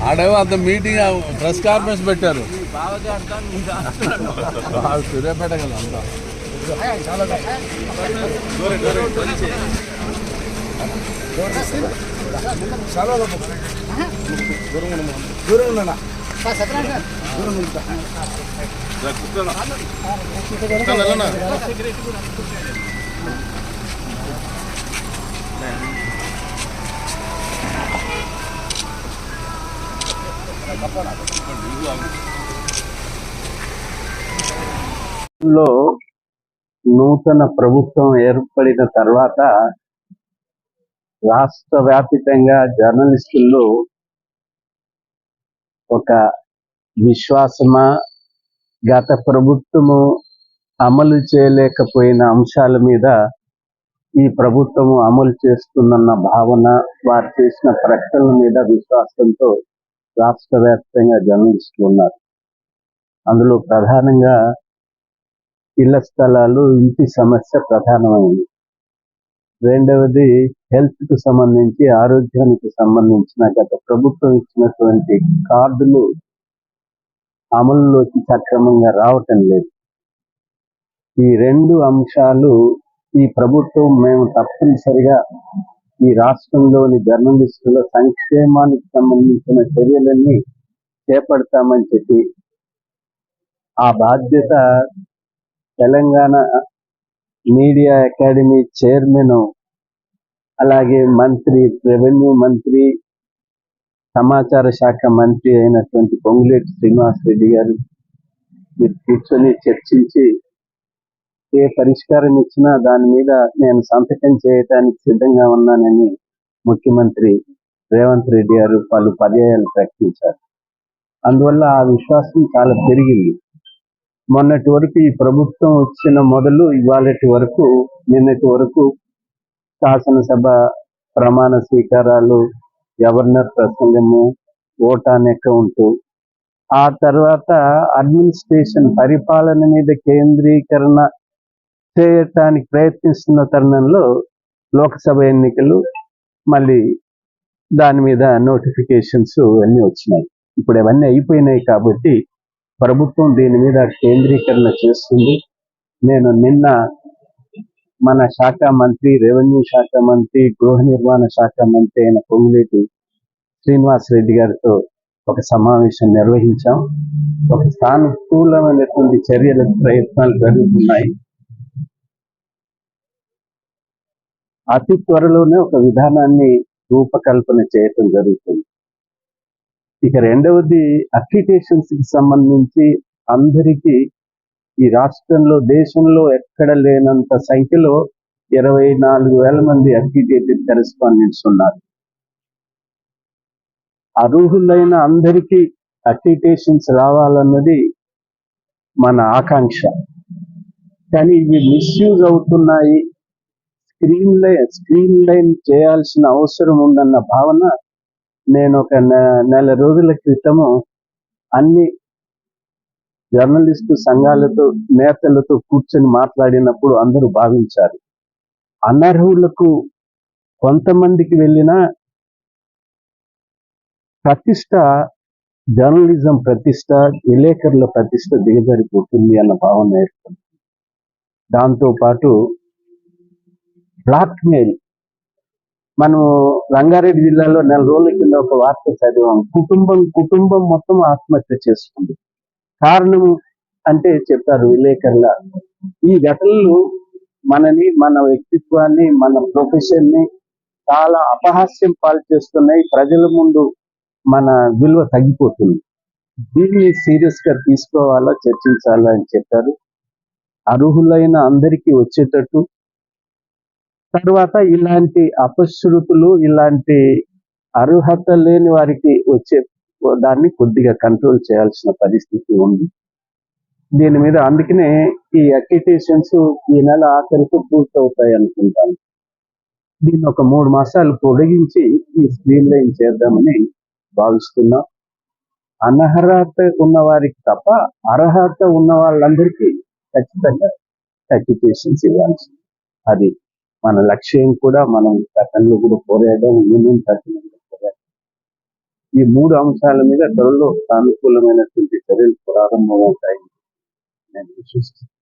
ఆడేమో అంత meeting press conference పెట్టారు సూర్యాపేట కదా అంతా లో నూతన ప్రభుత్వం ఏర్పడిన తర్వాత రాష్ట్ర వ్యాప్తంగా జర్నలిస్టుల్లో ఒక విశ్వాసమా, గత ప్రభుత్వము అమలు చేయలేకపోయిన అంశాల మీద ఈ ప్రభుత్వము అమలు చేస్తుందన్న భావన, వారు చేసిన ప్రకటనల మీద విశ్వాసంతో రాష్ట్ర వ్యాప్తంగా జర్నలిస్టులు ఉన్నారు. అందులో ప్రధానంగా ఇళ్ల స్థలాలు, ఇంటి సమస్య ప్రధానమైంది. రెండవది హెల్త్కు సంబంధించి, ఆరోగ్యానికి సంబంధించిన గత ప్రభుత్వం ఇచ్చినటువంటి కార్డులు అమలులోకి సక్రమంగా రావటం లేదు. ఈ రెండు అంశాలు ఈ ప్రభుత్వం మేము తప్పనిసరిగా ఈ రాష్ట్రంలోని జర్నలిస్టుల సంక్షేమానికి సంబంధించిన చర్యలన్నీ చేపడతామని చెప్పి ఆ బాధ్యత తెలంగాణ మీడియా అకాడమీ చైర్మన్, అలాగే మంత్రి, రెవెన్యూ మంత్రి, సమాచార శాఖ మంత్రి అయినటువంటి పొంగులేటి శ్రీనివాసరెడ్డి గారు మీరు కూర్చొని చర్చించి ఏ పరిష్కారం ఇచ్చినా దాని మీద నేను సంతకం చేయడానికి సిద్ధంగా ఉన్నానని ముఖ్యమంత్రి రేవంత్ రెడ్డి గారు పలు పర్యాయాలు ప్రకటించారు. అందువల్ల ఆ విశ్వాసం చాలా పెరిగింది. మొన్నటి వరకు ఈ ప్రభుత్వం వచ్చిన మొదలు ఇవాళటి వరకు, నిన్నటి వరకు శాసనసభ ప్రమాణ స్వీకారాలు, గవర్నర్ ప్రసంగము, ఓట్ ఆన్ అకౌంట్, ఆ తర్వాత అడ్మినిస్ట్రేషన్ పరిపాలన మీద కేంద్రీకరణ చేయటానికి ప్రయత్నిస్తున్న తరుణంలో లోక్సభ ఎన్నికలు, మళ్ళీ దాని మీద నోటిఫికేషన్స్ అన్నీ వచ్చినాయి. ఇప్పుడు అవన్నీ అయిపోయినాయి కాబట్టి ప్రభుత్వం దీని మీద కేంద్రీకరణ చేస్తుంది. నేను నిన్న మన శాఖ మంత్రి, రెవెన్యూ శాఖ మంత్రి, గృహ నిర్మాణ శాఖ మంత్రి అయిన పొంగులేటి శ్రీనివాసరెడ్డి గారితో ఒక సమావేశం నిర్వహించాం. ఒక సానుకూలమైనటువంటి చర్యల ప్రయత్నాలు జరుగుతున్నాయి. అతి త్వరలోనే ఒక విధానాన్ని రూపకల్పన చేయటం జరుగుతుంది. ఇక రెండవది అక్రిడేషన్స్ కి సంబంధించి అందరికీ ఈ రాష్ట్రంలో, దేశంలో ఎక్కడ లేనంత సంఖ్యలో 24,000 మంది అక్రిడేటెడ్ కరెస్పాండెంట్స్ ఉన్నారు. అర్హులైన అందరికీ అక్రిడేషన్స్ రావాలన్నది మన ఆకాంక్ష. కానీ ఇవి మిస్యూజ్ అవుతున్నాయి, స్క్రీన్ లైన్ చేయాల్సిన అవసరం ఉందన్న భావన నేను ఒక నెల రోజుల క్రితము అన్ని జర్నలిస్టు సంఘాలతో, నేతలతో కూర్చొని మాట్లాడినప్పుడు అందరూ భావించారు, అనర్హులకు కొంతమందికి వెళ్ళిన ప్రతిష్ట, జర్నలిజం ప్రతిష్ట, విలేకరుల ప్రతిష్ట దిగజారిపోతుంది అన్న భావన ఏర్పడింది. దాంతోపాటు బ్లాక్మెయిల్, మనం రంగారెడ్డి జిల్లాలో నెల రోజుల కింద ఒక వార్త చదివాం. కుటుంబం మొత్తం ఆత్మహత్య చేసుకుంది. కారణం అంటే చెప్పారు విలేకరుల, ఈ ఘటనలు మనని, మన వ్యక్తిత్వాన్ని, మన ప్రొఫెషన్ ని చాలా అపహాస్యం పాలు చేస్తున్నాయి. ప్రజల ముందు మన విలువ తగ్గిపోతుంది. దీన్ని సీరియస్ గా తీసుకోవాలా, చర్చించాలా అని చెప్పారు. అర్హులైన అందరికీ వచ్చేటట్టు, తర్వాత ఇలాంటి అపశృతులు, ఇలాంటి అర్హత లేని వారికి వచ్చే దాన్ని కొద్దిగా కంట్రోల్ చేయాల్సిన పరిస్థితి ఉంది. దీని మీద అందుకనే ఈ అక్రిడేషన్స్ ఈ నెల ఆఖరికి పూర్తవుతాయి అనుకుంటాను. దీన్ని ఒక 3 మాసాలు పొడిగించి ఈ స్క్రీన్ లైన్ చేద్దామని భావిస్తున్నాం. అనర్హత ఉన్న వారికి తప్ప అర్హత ఉన్న వాళ్ళందరికీ ఖచ్చితంగా అక్రిడేషన్స్ ఇవ్వాల్సి, అది మన లక్ష్యం కూడా. మనం గతంలో కూడా పోరాడడం, యూనియన్ తరఫున పోరాడడం. ఈ 3 అంశాల మీద త్వరలో సానుకూలమైనటువంటి చర్యలు ప్రారంభమవుతాయి నేను విశ్వసిస్తున్నాను.